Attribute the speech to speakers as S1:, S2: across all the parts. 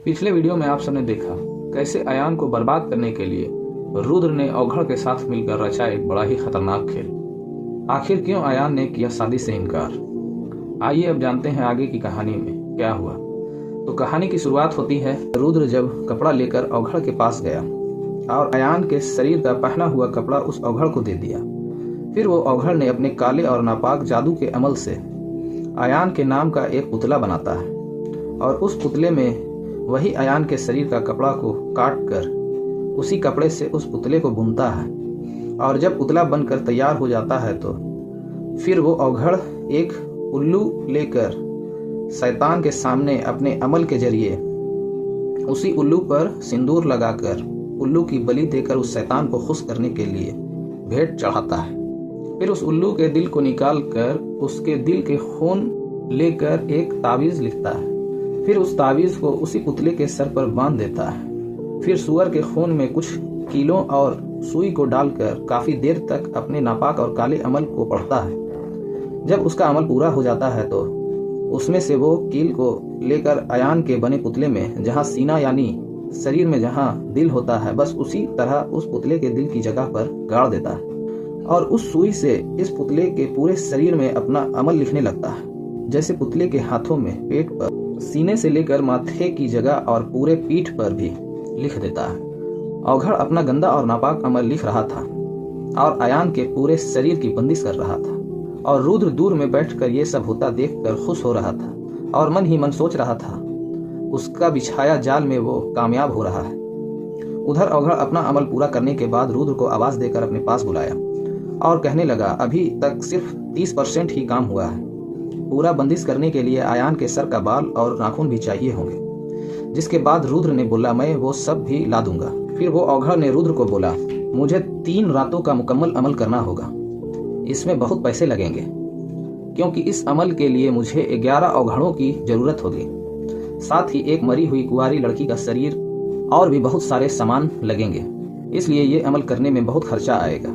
S1: पिछले वीडियो में आप सबने देखा कैसे अयान को बर्बाद करने के लिए रुद्र ने अवघड़ के साथ मिलकर रचा एक बड़ा ही खतरनाक खेल। आखिर क्यों अयान ने किया शादी से इनकार? आइए अब जानते हैं आगे की कहानी में क्या हुआ। तो कहानी की शुरुआत होती है रुद्र जब कपड़ा लेकर अवघड़ के पास गया और अयान के शरीर का पहना हुआ कपड़ा उस अवघड़ को दे दिया। फिर वो अवघड़ ने अपने काले और नापाक जादू के अमल से अयान के नाम का एक पुतला बनाता है और उस पुतले में वही अयान के शरीर का कपड़ा को काट कर उसी कपड़े से उस पुतले को बुनता है। और जब पुतला बनकर तैयार हो जाता है तो फिर वो अवघड़ एक उल्लू लेकर शैतान के सामने अपने अमल के जरिए उसी उल्लू पर सिंदूर लगाकर उल्लू की बलि देकर उस शैतान को खुश करने के लिए भेंट चढ़ाता है। फिर उस उल्लू के दिल को निकाल कर उसके दिल के खून लेकर एक ताबीज लिखता है। फिर उस ताबीज को उसी पुतले के सर पर बांध देता है। फिर सुअर के खून में कुछ कीलों और सुई को डालकर काफी देर तक अपने नापाक और काले अमल को पढ़ता है। जब उसका अमल पूरा हो जाता है तो उसमें से वो कील को लेकर अयान के बने पुतले में जहाँ सीना यानी शरीर में जहाँ दिल होता है बस उसी तरह उस पुतले के दिल की जगह पर गाड़ देता है और उस सुई से इस पुतले के पूरे शरीर में अपना अमल लिखने लगता है। जैसे पुतले के हाथों में पेट पर, सीने से लेकर माथे की जगह और पूरे पीठ पर भी लिख देता है। अवघड़ अपना गंदा और नापाक अमल लिख रहा था और अयान के पूरे शरीर की बंदिश कर रहा था और रुद्र दूर में बैठकर ये सब होता देखकर खुश हो रहा था और मन ही मन सोच रहा था उसका बिछाया जाल में वो कामयाब हो रहा है। उधर अवघड़ अपना अमल पूरा करने के बाद रुद्र को आवाज देकर अपने पास बुलाया और कहने लगा, अभी तक सिर्फ 30% ही काम हुआ है। पूरा बंदिश करने के लिए अयान के सर का बाल और नाखून भी चाहिए होंगे। जिसके बाद रुद्र ने बोला, मैं वो सब भी ला दूंगा। फिर वो अवघड़ ने रुद्र को बोला, मुझे 3 रातों का मुकम्मल अमल करना होगा। इसमें बहुत पैसे लगेंगे क्योंकि इस अमल के लिए मुझे 11 अवघड़ों की जरूरत होगी। साथ ही एक मरी हुई कुंवारी लड़की का शरीर और भी बहुत सारे सामान लगेंगे। इसलिए ये अमल करने में बहुत खर्चा आएगा।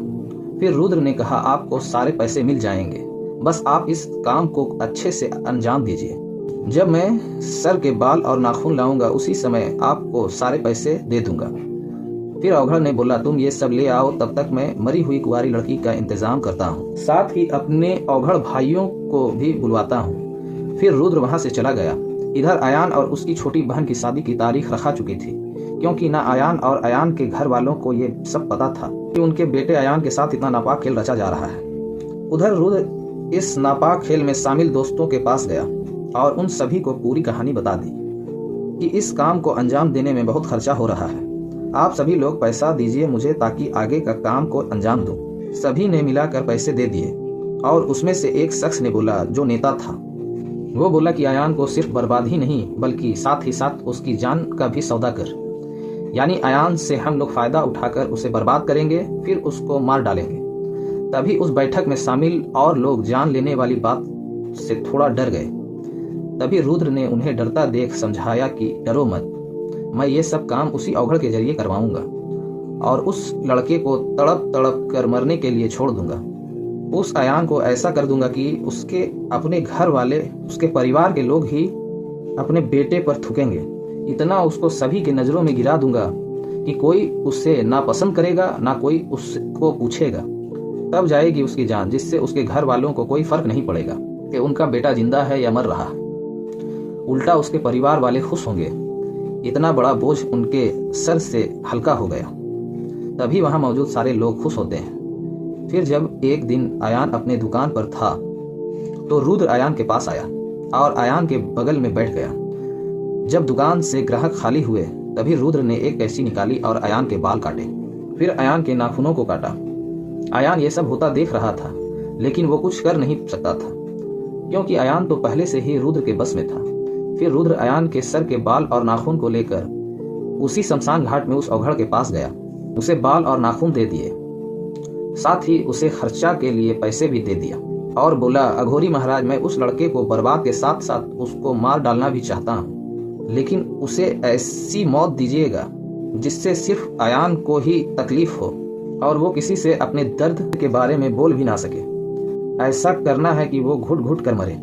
S1: फिर रुद्र ने कहा, आपको सारे पैसे मिल जाएंगे, बस आप इस काम को अच्छे से अंजाम दीजिए। जब मैं सर के बाल और नाखून लाऊंगा उसी समय आपको सारे पैसे दे दूंगा। फिर अवघड़ ने बोला, तुम ये सब ले आओ, तब तक मैं मरी हुई कुंवारी लड़की का इंतजाम करता हूँ। साथ ही अपने अवघड़ भाइयों को भी बुलवाता हूँ। फिर रुद्र वहां से चला गया। इधर अयान और उसकी छोटी बहन की शादी की तारीख रखा चुकी थी क्योंकि ना अयान और अयान के घर वालों को ये सब पता था कि उनके बेटे अयान के साथ इतना नापाक खेल रचा जा रहा है। उधर रुद्र इस नापाक खेल में शामिल दोस्तों के पास गया और उन सभी को पूरी कहानी बता दी कि इस काम को अंजाम देने में बहुत खर्चा हो रहा है। आप सभी लोग पैसा दीजिए मुझे ताकि आगे का काम को अंजाम दूं। सभी ने मिलाकर पैसे दे दिए और उसमें से एक शख्स ने बोला, जो नेता था, वो बोला कि अयान को सिर्फ बर्बाद ही नहीं बल्कि साथ ही साथ उसकी जान का भी सौदा कर, यानी अयान से हम लोग फायदा उठाकर उसे बर्बाद करेंगे, फिर उसको मार डालेंगे। तभी उस बैठक में शामिल और लोग जान लेने वाली बात से थोड़ा डर गए। तभी रुद्र ने उन्हें डरता देख समझाया कि डरो मत, मैं ये सब काम उसी अवघड़ के जरिए करवाऊंगा और उस लड़के को तड़प तड़प कर मरने के लिए छोड़ दूंगा। उस अयान को ऐसा कर दूंगा कि उसके अपने घर वाले, उसके परिवार के लोग ही अपने बेटे पर थूकेंगे। इतना उसको सभी के नजरों में गिरा दूंगा कि कोई उससे ना पसंद करेगा ना कोई उसको पूछेगा। तब जाएगी उसकी जान, जिससे उसके घर वालों को कोई फर्क नहीं पड़ेगा कि उनका बेटा जिंदा है या मर रहा। उल्टा उसके परिवार वाले खुश होंगे। इतना बड़ा बोझ उनके सर से हल्का हो गया। तभी वहां मौजूद सारे लोग खुश होते हैं। फिर जब एक दिन अयान अपने दुकान पर था तो रुद्र अयान के पास आया और अयान के बगल में बैठ गया। जब दुकान से ग्राहक खाली हुए तभी रुद्र ने एक कैंची निकाली और अयान के बाल काटे। फिर अयान के नाखूनों को काटा। अयान ये सब होता देख रहा था लेकिन वो कुछ कर नहीं सकता था क्योंकि अयान तो पहले से ही रुद्र के बस में था। फिर रुद्र अयान के सर के बाल और नाखून को लेकर उसी शमशान घाट में उस अवघड़ के पास गया। उसे बाल और नाखून दे दिए, साथ ही उसे खर्चा के लिए पैसे भी दे दिया और बोला, अघोरी महाराज, मैं उस लड़के को बर्बाद के साथ साथ उसको मार डालना भी चाहता हूँ, लेकिन उसे ऐसी मौत दीजिएगा जिससे सिर्फ अयान को ही तकलीफ हो और वो किसी से अपने दर्द के बारे में बोल भी ना सके। ऐसा करना है कि वो घुट घुट कर मरे।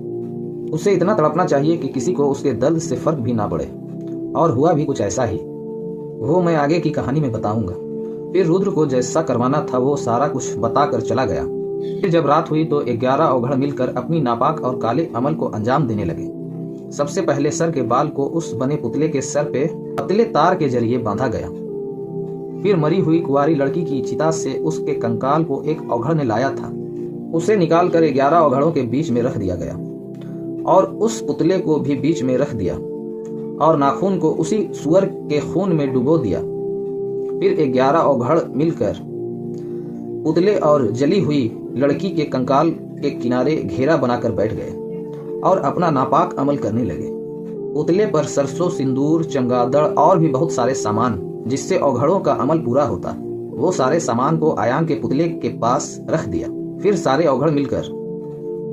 S1: उसे इतना तड़पना चाहिए कि किसी को उसके दर्द से फर्क भी ना पड़े। और हुआ भी कुछ ऐसा ही। वो मैं आगे की कहानी में बताऊंगा। फिर रुद्र को जैसा करवाना था वो सारा कुछ बताकर चला गया। फिर जब रात हुई तो 11 औघड़ मिलकर अपनी नापाक और काले अमल को अंजाम देने लगे। सबसे पहले सर के बाल को उस बने पुतले के सर पे पतले तार के जरिए बांधा गया। फिर मरी हुई कुंवारी लड़की की चिता से उसके कंकाल को एक औघड़ ने लाया था। उसे निकालकर 11 औघड़ों के बीच में रख दिया गया और उस पुतले को भी बीच में रख दिया और नाखून को उसी सुअर के खून में डुबो दिया। फिर 11 औघड़ मिलकर पुतले और जली हुई लड़की के कंकाल के किनारे घेरा बनाकर बैठ गए और अपना नापाक अमल करने लगे। पुतले पर सरसों, सिंदूर, चमगादड़ और भी बहुत सारे सामान जिससे औघड़ों का अमल पूरा होता, वो सारे सामान को आयान के पुतले के पास रख दिया। फिर सारे औघड़ मिलकर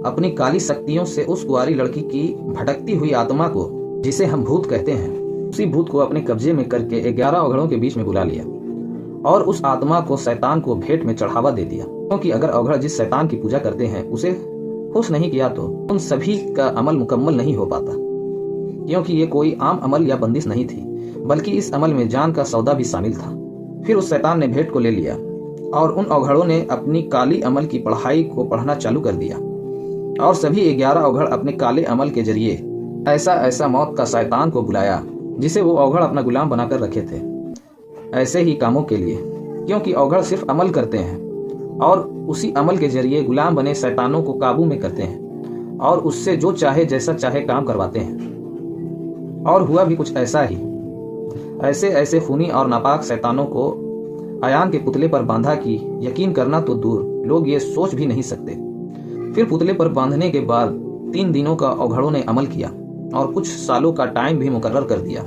S1: अपनी काली शक्तियों से उस कुंवारी लड़की की भटकती हुई आत्मा को, जिसे हम भूत कहते हैं, उसी भूत को अपने कब्जे में करके 11 औघड़ों के बीच में बुला लिया और उस आत्मा को शैतान को भेंट में चढ़ावा दे दिया। क्योंकि अगर औघड़ जिस शैतान की पूजा करते हैं उसे खुश नहीं किया तो उन सभी का अमल मुकम्मल नहीं हो पाता, क्योंकि ये कोई आम अमल या बंदिश नहीं थी, बल्कि इस अमल में जान का सौदा भी शामिल था। फिर उस शैतान ने भेंट को ले लिया और उन औघड़ों ने अपनी काली अमल की पढ़ाई को पढ़ना चालू कर दिया और सभी 11 औघड़ अपने काले अमल के जरिए ऐसा ऐसा मौत का शैतान को बुलाया जिसे वो औघड़ अपना गुलाम बनाकर रखे थे, ऐसे ही कामों के लिए। क्योंकि औघड़ सिर्फ अमल करते हैं और उसी अमल के जरिए गुलाम बने शैतानों को काबू में करते हैं और उससे जो चाहे जैसा चाहे काम करवाते हैं। और हुआ भी कुछ ऐसा ही। ऐसे ऐसे खूनी और नापाक शैतानों को आयान के पुतले पर बांधा कि यकीन करना तो दूर, लोग ये सोच भी नहीं सकते। फिर पुतले पर बांधने के बाद 3 दिनों का औघड़ों ने अमल किया और कुछ सालों का टाइम भी मुकर्रर कर दिया।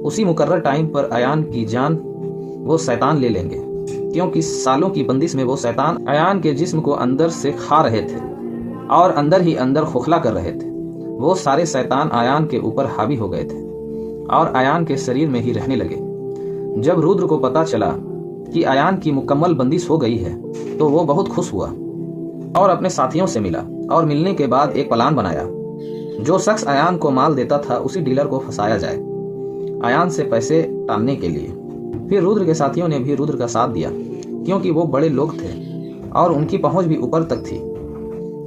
S1: उसी मुकर्रर टाइम पर आयान की जान वो शैतान ले लेंगे, क्योंकि सालों की बंदिश में वो शैतान आयान के जिस्म को अंदर से खा रहे थे और अंदर ही अंदर खोखला कर रहे थे। वो सारे शैतान आयान के ऊपर हावी हो गए थे और आयान के शरीर में ही रहने लगे। जब रुद्र को पता चला कि आयान की मुकम्मल बंदिश हो गई है तो वो बहुत खुश हुआ और अपने साथियों से मिला और मिलने के बाद एक प्लान बनाया। जो शख्स आयान को माल देता था उसी डीलर को फंसाया जाए आयान से पैसे टालने के लिए। फिर रुद्र के साथियों ने भी रुद्र का साथ दिया, क्योंकि वो बड़े लोग थे और उनकी पहुंच भी ऊपर तक थी।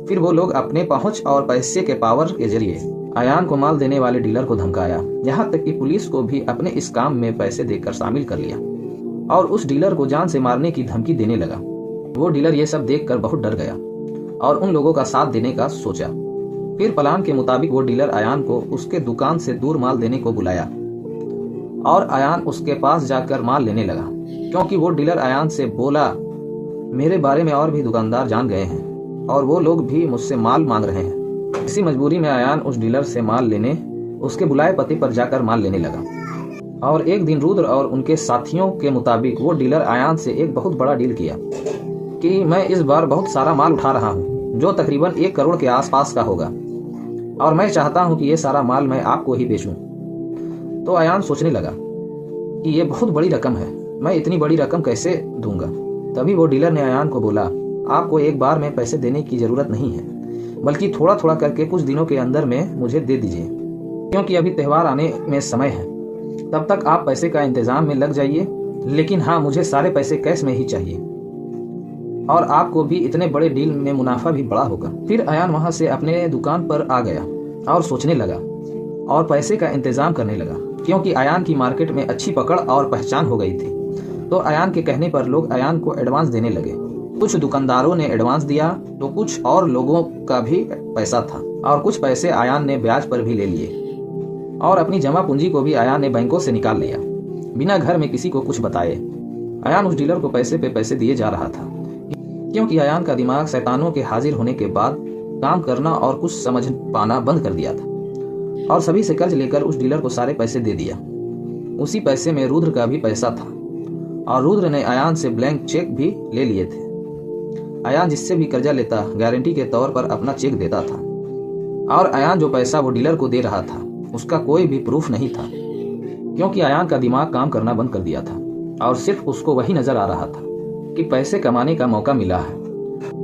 S1: फिर वो लोग अपने पहुंच और पैसे के पावर के जरिए आयान को माल देने वाले डीलर को धमकाया, यहाँ तक कि पुलिस को भी अपने इस काम में पैसे देकर शामिल कर लिया और उस डीलर को जान से मारने की धमकी देने लगा। वो डीलर ये सब देखकर बहुत डर गया और उन लोगों का साथ देने का सोचा। फिर प्लान के मुताबिक वो डीलर आयान को उसके दुकान से दूर माल देने को बुलाया और आयान उसके पास जाकर माल लेने लगा, क्योंकि वो डीलर आयान से बोला, मेरे बारे में और भी दुकानदार जान गए हैं और वो लोग भी मुझसे माल मांग रहे हैं। इसी मजबूरी में आयान उस डीलर से माल लेने उसके बुलाए पते पर जाकर माल लेने लगा। और एक दिन रुद्र और उनके साथियों के मुताबिक वो डीलर आयान से एक बहुत बड़ा डील किया कि मैं इस बार बहुत सारा माल उठा रहा हूँ, जो तकरीबन 1 करोड़ के आसपास का होगा, और मैं चाहता हूँ कि ये सारा माल मैं आपको ही बेचूं। तो आयान सोचने लगा कि ये बहुत बड़ी रकम है, मैं इतनी बड़ी रकम कैसे दूंगा। तभी वो डीलर ने आयान को बोला, आपको एक बार में पैसे देने की जरूरत नहीं है, बल्कि थोड़ा थोड़ा करके कुछ दिनों के अंदर में मुझे दे दीजिए, क्योंकि अभी त्यौहार आने में समय है। तब तक आप पैसे का इंतजाम में लग जाइए, लेकिन हाँ, मुझे सारे पैसे कैश में ही चाहिए और आपको भी इतने बड़े डील में मुनाफा भी बड़ा होगा। फिर आयान वहां से अपने दुकान पर आ गया और सोचने लगा और पैसे का इंतजाम करने लगा, क्योंकि आयान की मार्केट में अच्छी पकड़ और पहचान हो गई थी। तो आयान के कहने पर लोग आयान को एडवांस देने लगे। कुछ दुकानदारों ने एडवांस दिया तो कुछ और लोगों का भी पैसा था और कुछ पैसे आयान ने ब्याज पर भी ले लिए और अपनी जमा पूंजी को भी आयान ने बैंकों से निकाल लिया, बिना घर में किसी को कुछ बताए। आयान उस डीलर को पैसे पे पैसे दिए जा रहा था, क्योंकि आयान का दिमाग शैतानों के हाजिर होने के बाद काम करना और कुछ समझ पाना बंद कर दिया था और सभी से कर्ज लेकर उस डीलर को सारे पैसे दे दिया। उसी पैसे में रुद्र का भी पैसा था और रुद्र ने आयान से ब्लैंक चेक भी ले लिए थे। आयान जिससे भी कर्जा लेता गारंटी के तौर पर अपना चेक देता था और आयान जो पैसा वो डीलर को दे रहा था उसका कोई भी प्रूफ नहीं था, क्योंकि आयान का दिमाग काम करना बंद कर दिया था और सिर्फ उसको वही नजर आ रहा था कि पैसे कमाने का मौका मिला है।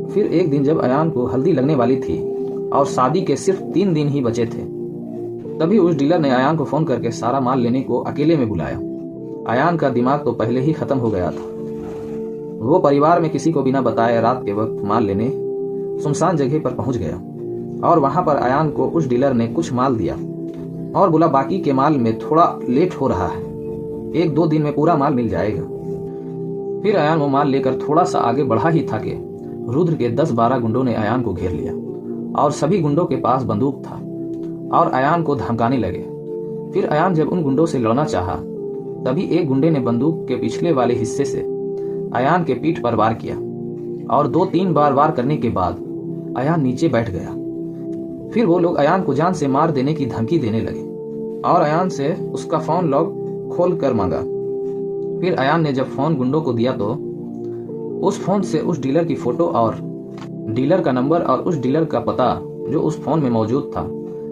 S1: फिर एक दिन जब आयान को हल्दी लगने वाली थी और शादी के सिर्फ 3 दिन ही बचे थे, तभी उस डीलर ने अयान को फोन करके सारा माल लेने को अकेले में बुलाया। अयान का दिमाग तो पहले ही खत्म हो गया था। वो परिवार में किसी को बिना बताए रात के वक्त माल लेने सुनसान जगह पर पहुंच गया और वहां पर अयान को उस डीलर ने कुछ माल दिया और बोला बाकी के माल में थोड़ा लेट हो रहा है, 1-2 दिन में पूरा माल मिल जाएगा। फिर अयान वो माल लेकर थोड़ा सा आगे बढ़ा ही था कि रुद्र के 10-12 गुंडों ने अयान को घेर लिया और सभी गुंडों के पास बंदूक था और अयान को धमकाने लगे। फिर अयान जब उन गुंडों से लड़ना चाहा तभी एक गुंडे ने बंदूक के पिछले वाले हिस्से से अयान के पीठ पर वार किया और 2-3 बार वार करने के बाद अयान नीचे बैठ गया। फिर वो लोग अयान को जान से मार देने की धमकी देने लगे और अयान से उसका फोन लॉक खोल कर मांगा। फिर अयान ने जब फोन गुंडों को दिया तो उस फोन से उस डीलर की फोटो और डीलर का नंबर और उस डीलर का पता जो उस फोन में मौजूद था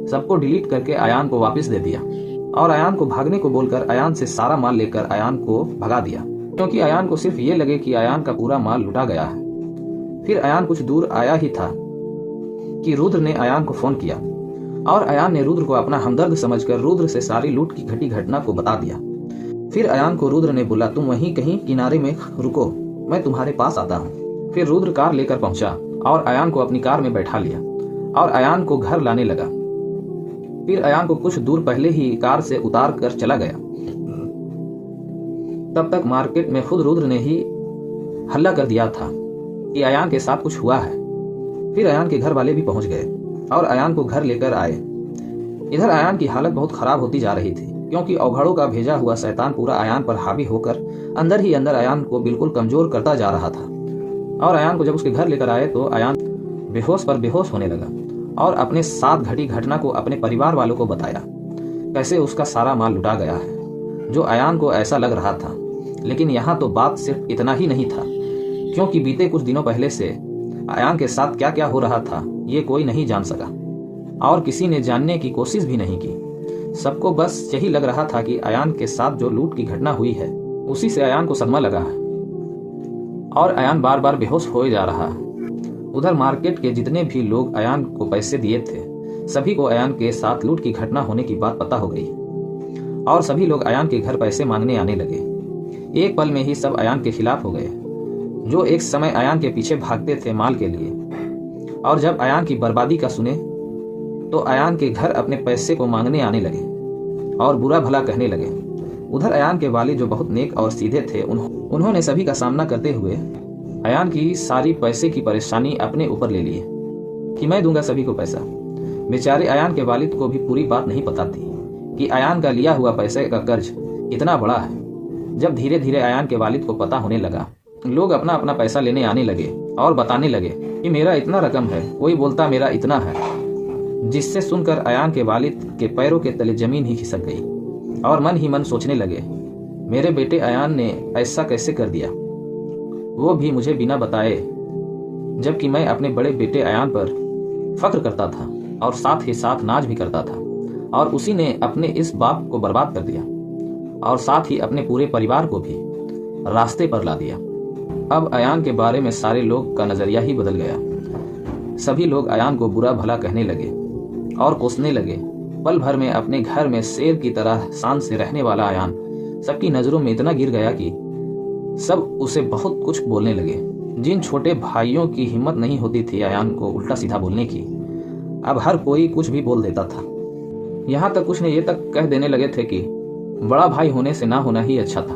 S1: सबको डिलीट करके अयान को वापस दे दिया और अयान को भागने को बोलकर अयान से सारा माल लेकर अयान को भगा दिया, क्योंकि अयान को सिर्फ ये लगे कि अयान का पूरा माल लुटा गया है। फिर अयान कुछ दूर आया ही था कि रुद्र ने अयान को फोन किया और अयान ने रुद्र को अपना हमदर्द समझकर रुद्र से सारी लूट की घटी घटना को बता दिया। फिर अयान को रुद्र ने बोला तुम वहीं कहीं किनारे में रुको, मैं तुम्हारे पास आता हूँ। फिर रुद्र कार लेकर पहुंचा और अयान को अपनी कार में बैठा लिया और अयान को घर लाने लगा। फिर अयान को कुछ दूर पहले ही कार से उतार कर चला गया। तब तक मार्केट में खुद रुद्र ने ही हल्ला कर दिया था कि अयान के साथ कुछ हुआ है। फिर अयान के घर वाले भी पहुंच गए और अयान को घर लेकर आए। इधर अयान की हालत बहुत खराब होती जा रही थी, क्योंकि अवघड़ों का भेजा हुआ शैतान पूरा अयान पर हावी होकर अंदर ही अंदर अयान को बिल्कुल कमजोर करता जा रहा था। और अयान को जब उसके घर लेकर आए तो अयान बेहोश पर बेहोश होने लगा और अपने साथ घटी घटना को अपने परिवार वालों को बताया, कैसे उसका सारा माल लुटा गया है, जो अयान को ऐसा लग रहा था। लेकिन यहाँ तो बात सिर्फ इतना ही नहीं था, क्योंकि बीते कुछ दिनों पहले से अयान के साथ क्या क्या हो रहा था ये कोई नहीं जान सका और किसी ने जानने की कोशिश भी नहीं की। सबको बस यही लग रहा था कि अयान के साथ जो लूट की घटना हुई है उसी से अयान को सदमा लगा है और अयान बार बार बेहोश हो जा रहा है। उधर मार्केट के जितने भी लोग अयान को पैसे दिए थे सभी को अयान के साथ लूट की घटना होने की बात पता हो गई और सभी लोग अयान के घर पैसे मांगने आने लगे। एक पल में ही सब अयान के खिलाफ हो गए, जो एक समय अयान के पीछे भागते थे माल के लिए। और जब अयान की बर्बादी का सुने तो अयान के घर अपने पैसे को मांगने आने लगे और बुरा भला कहने लगे। उधर अयान के वालिद जो बहुत नेक और सीधे थे उन्होंने सभी का सामना करते हुए अयान की सारी पैसे की परेशानी अपने ऊपर ले लिए कि मैं दूंगा सभी को पैसा। बेचारे अयान के वालिद को भी पूरी बात नहीं पता थी कि अयान का लिया हुआ पैसे का कर्ज इतना बड़ा है। जब धीरे धीरे अयान के वालिद को पता होने लगा, लोग अपना अपना पैसा लेने आने लगे और बताने लगे कि मेरा इतना रकम है, कोई बोलता मेरा इतना है, जिससे सुनकर अयान के वालिद के पैरों के तले जमीन ही खिसक गई और मन ही मन सोचने लगे, मेरे बेटे अयान ने ऐसा कैसे कर दिया, वो भी मुझे बिना बताए, जबकि मैं अपने बड़े बेटे अयान पर फख्र करता था और साथ ही साथ नाज भी करता था और उसी ने अपने इस बाप को बर्बाद कर दिया और साथ ही अपने पूरे परिवार को भी रास्ते पर ला दिया। अब अयान के बारे में सारे लोग का नजरिया ही बदल गया। सभी लोग अयान को बुरा भला कहने लगे और कोसने लगे। पल भर में अपने घर में शेर की तरह शान से रहने वाला अयान सबकी नजरों में इतना गिर गया कि सब उसे बहुत कुछ बोलने लगे। जिन छोटे भाइयों की हिम्मत नहीं होती थी अयान को उल्टा सीधा बोलने की, अब हर कोई कुछ भी बोल देता था। यहाँ तक कुछ ने ये तक कह देने लगे थे कि बड़ा भाई होने से ना होना ही अच्छा था।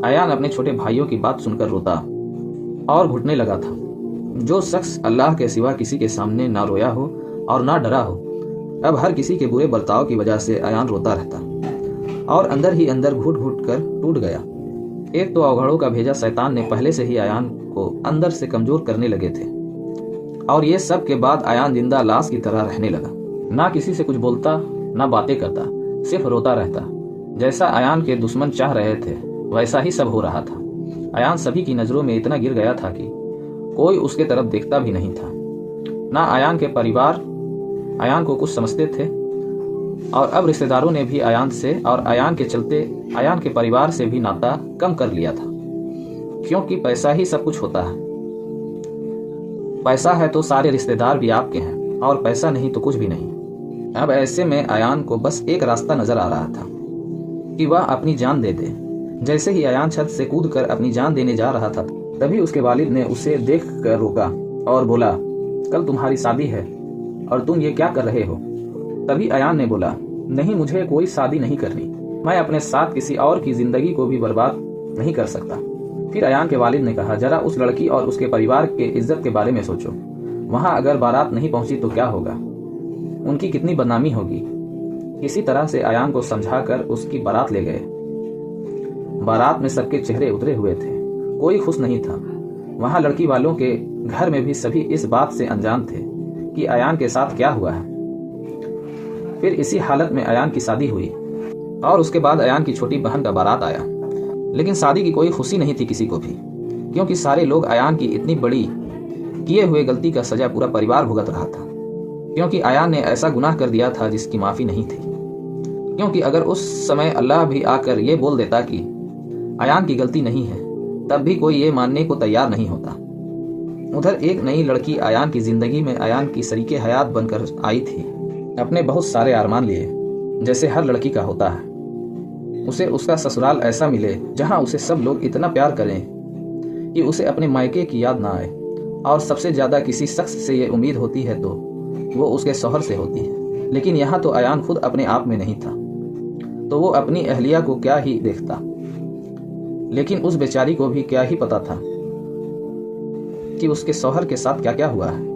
S1: अयान अपने छोटे भाइयों की बात सुनकर रोता और घुटने लगा था। जो शख्स अल्लाह के सिवा किसी के सामने ना रोया हो और ना डरा हो, अब हर किसी के बुरे बर्ताव की वजह से अयान रोता रहता और अंदर ही अंदर घुट घुट कर टूट गया। एक तो अवघड़ों का भेजा शैतान ने पहले से ही अयान को अंदर से कमजोर करने लगे थे और ये सब के बाद अयान जिंदा लाश की तरह रहने लगा। ना किसी से कुछ बोलता, ना बातें करता, सिर्फ रोता रहता। जैसा अयान के दुश्मन चाह रहे थे वैसा ही सब हो रहा था। अयान सभी की नजरों में इतना गिर गया था कि कोई उसके तरफ देखता भी नहीं था। ना अयान के परिवार अयान को कुछ समझते थे और अब रिश्तेदारों ने भी अयान से और अयान के चलते अयान के परिवार से भी नाता कम कर लिया था, क्योंकि पैसा ही सब कुछ होता है। पैसा है तो सारे रिश्तेदार भी आपके हैं और पैसा नहीं तो कुछ भी नहीं। अब ऐसे में अयान को बस एक रास्ता नजर आ रहा था कि वह अपनी जान दे दे। जैसे ही अयान छत से कूदकर अपनी जान देने जा रहा था, तभी उसके वालिद ने उसे देख कर रोका और बोला, कल तुम्हारी शादी है और तुम ये क्या कर रहे हो? तभी अयान ने बोला, नहीं, मुझे कोई शादी नहीं करनी, मैं अपने साथ किसी और की जिंदगी को भी बर्बाद नहीं कर सकता। फिर अयान के वालिद ने कहा, जरा उस लड़की और उसके परिवार के इज्जत के बारे में सोचो। वहां अगर बारात नहीं पहुंची तो क्या होगा? उनकी कितनी बदनामी होगी। किसी तरह से अयान को समझाकर उसकी बारात ले गए। बारात में सबके चेहरे उतरे हुए थे, कोई खुश नहीं था। वहां लड़की वालों के घर में भी सभी इस बात से अनजान थे कि अयान के साथ क्या हुआ है। फिर इसी हालत में अयान की शादी हुई और उसके बाद अयान की छोटी बहन का बारात आया। लेकिन शादी की कोई खुशी नहीं थी किसी को भी, क्योंकि सारे लोग अयान की इतनी बड़ी किए हुए गलती का सजा पूरा परिवार भुगत रहा था, क्योंकि अयान ने ऐसा गुनाह कर दिया था जिसकी माफी नहीं थी। क्योंकि अगर उस समय अल्लाह भी आकर ये बोल देता कि अयान की गलती नहीं है, तब भी कोई ये मानने को तैयार नहीं होता। उधर एक नई लड़की अयान की जिंदगी में अयान की शरीके हयात बनकर आई थी। अपने बहुत सारे अरमान लिए, जैसे हर लड़की का होता है। उसे उसका ससुराल ऐसा मिले जहां उसे सब लोग इतना प्यार करें कि उसे अपने मायके की याद ना आए, और सबसे ज्यादा किसी शख्स से ये उम्मीद होती है तो वो उसके शौहर से होती है। लेकिन यहाँ तो अयान खुद अपने आप में नहीं था, तो वो अपनी अहलिया को क्या ही देखता। लेकिन उस बेचारी को भी क्या ही पता था कि उसके शौहर के साथ क्या क्या हुआ है।